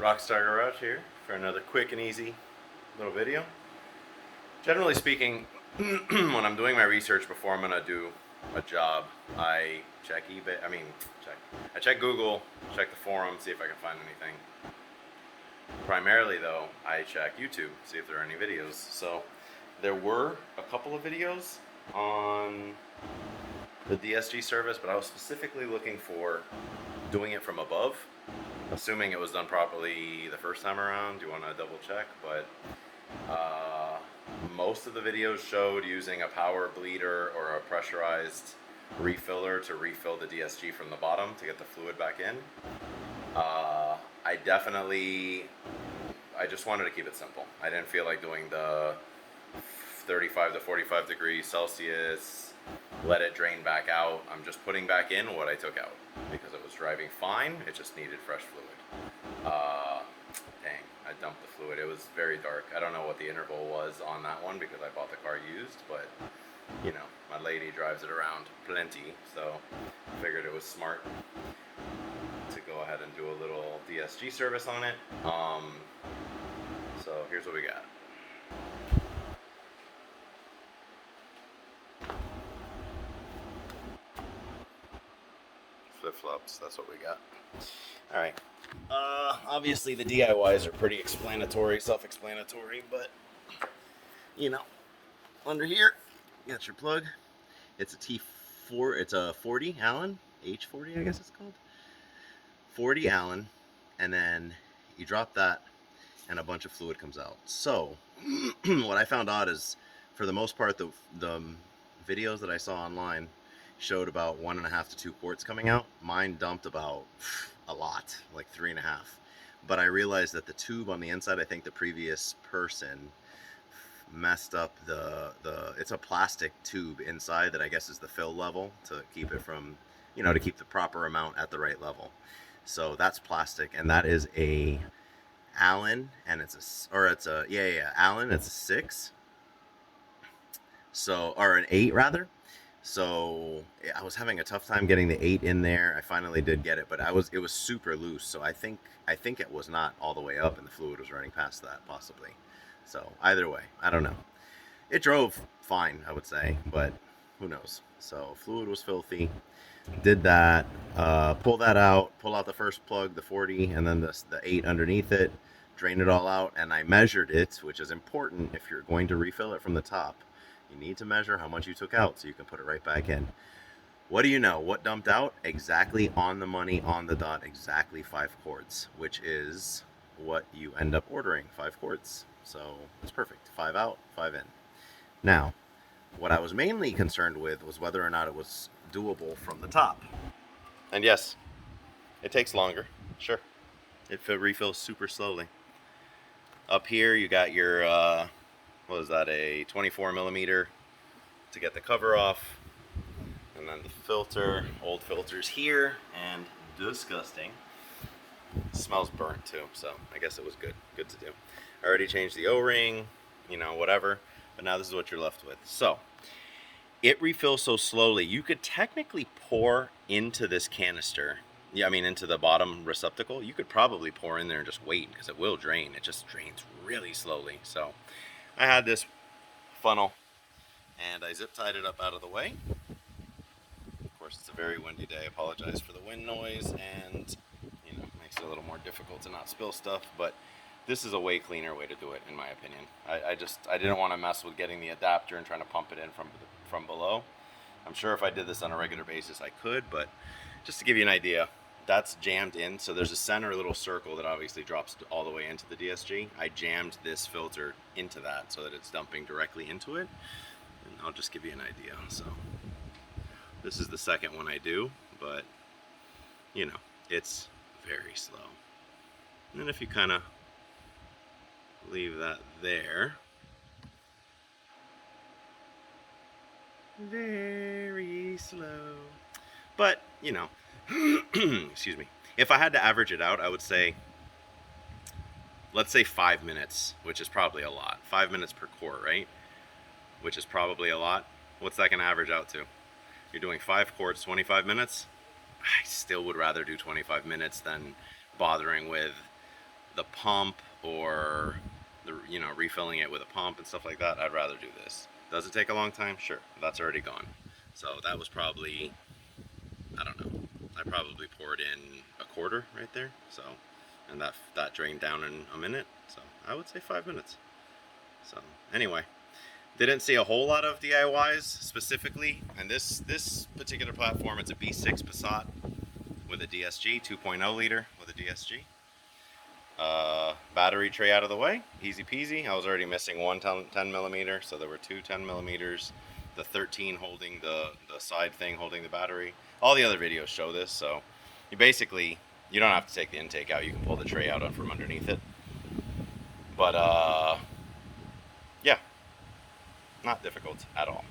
Rockstar Garage here for another quick and easy little video. Generally speaking, when I'm doing my research before I'm gonna do a job, I check eBay. I check Google, check the forum, see if I can find anything. Primarily though, I check YouTube, see if there are any videos. So there were a couple of videos on the DSG service, but I was specifically looking for doing it from above. Assuming it was done properly the first time around, you want to double check, but most of the videos showed using a power bleeder or a pressurized refiller to refill the DSG from the bottom to get the fluid back in. I just wanted to keep it simple. I didn't feel like doing the 35 to 45 degrees Celsius, let it drain back out. I'm just putting back in what I took out because it was driving fine. It just needed fresh fluid. Dang, I dumped the fluid. It was very dark. I don't know what the interval was on that one because I bought the car used, but you know, my lady drives it around plenty, so I figured it was smart to go ahead and do a little DSG service on it. So here's what we got. Flip-flops, that's what we got. All right. Obviously the DIYs are pretty self-explanatory, but you know, under here, you got your plug. It's a T4, it's a 40 Allen, H40 I guess it's called. 40 Allen, and then you drop that and a bunch of fluid comes out. So what I found out is, for the most part, the videos that I saw online showed about 1.5 to 2 quarts coming out. Mine dumped about a lot, like 3.5. But I realized that the tube on the inside, I think the previous person messed up it's a plastic tube inside that I guess is the fill level to keep it from, you know, to keep the proper amount at the right level. So that's plastic, and that is a Allen, and it's a Allen, it's a 6. So, or an 8 rather. So I was having a tough time getting the 8 in there. I finally did get it, but it was super loose. So I think it was not all the way up, and the fluid was running past that possibly. So either way, I don't know. It drove fine, I would say, but who knows? So fluid was filthy. Did that. Pull that out. Pull out the first plug, the 40, and then the 8 underneath it. Drain it all out, and I measured it, which is important if you're going to refill it from the top. You need to measure how much you took out so you can put it right back in. What do you know? What dumped out? Exactly on the money, on the dot, exactly 5 quarts, which is what you end up ordering, 5 quarts. So it's perfect. 5 out, 5 in. Now, what I was mainly concerned with was whether or not it was doable from the top. And yes, it takes longer. Sure. It refills super slowly. Up here, you got your what is that, a 24 millimeter to get the cover off, and then the filter, old filters here, and disgusting. It smells burnt too, so I guess it was good to do. I already changed the O-ring, you know, whatever, but now this is what you're left with. So it refills so slowly, you could technically pour into this canister, into the bottom receptacle. You could probably pour in there and just wait, because it will drain. It just drains really slowly. So I had this funnel, and I zip tied it up out of the way. Of course, it's a very windy day. I apologize for the wind noise, and you know, makes it a little more difficult to not spill stuff. But this is a way cleaner way to do it, in my opinion. I didn't want to mess with getting the adapter and trying to pump it in from below. I'm sure if I did this on a regular basis, I could, but just to give you an idea, that's jammed in. So there's a center little circle that obviously drops all the way into the DSG. I jammed this filter into that so that it's dumping directly into it. And I'll just give you an idea. So this is the second one I do, but you know, it's very slow. And then if you kind of leave that there, very slow. But you know, excuse me, if I had to average it out, I would say, let's say 5 minutes, which is probably a lot. 5 minutes per quart, right? Which is probably a lot. What's that going to average out to? You're doing 5 quarts, 25 minutes. I still would rather do 25 minutes than bothering with the pump or the refilling it with a pump and stuff like that, I'd rather do this. Does it take a long time? Sure, that's already gone. So that was probably, I don't know, I probably poured in a quarter right there. So, and that drained down in a minute. So I would say 5 minutes. So anyway, didn't see a whole lot of DIYs specifically, and this particular platform, it's a B6 Passat with a DSG 2.0 liter with a DSG. Battery tray out of the way, easy peasy. I was already missing one 10 millimeter, so there were two 10 millimeters. The 13 holding the side thing holding the battery. All the other videos show this, so you don't have to take the intake out. You can pull the tray out from underneath it. But yeah, not difficult at all.